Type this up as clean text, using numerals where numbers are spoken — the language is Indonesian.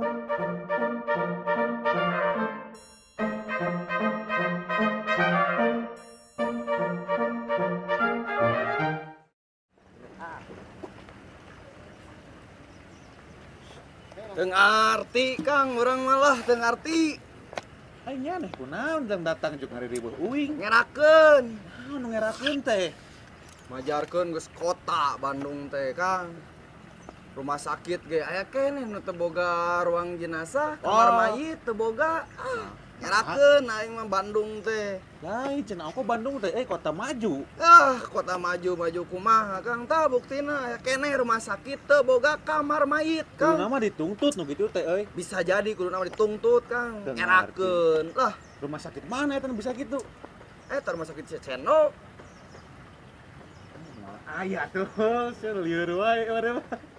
Teng arti Kang, orang malah teng arti. Nya nih kunaon datang juk hari ribuh uing. Ngerakeun. Naon ngerakeun teh? Majarkeun geus kota Bandung teh Kang. Rumah sakit ge aya keneh nu teu boga ruang jenazah, kamar mayit teu boga. Ngerakeun aing mah Bandung teh. Lain cenah aku Bandung teh kota maju. Kota maju kumaha Kang, tah buktina aya keneh rumah sakit teu boga kamar mayit Kang. Kudu nama dituntut nu kitu teh euy. Bisa jadi kudu nama dituntut Kang. Ngerakeun. Lah, rumah sakit mana eta nu bisa gitu? Rumah sakit Cicendo. Aya tuh, lieur wae urang mah.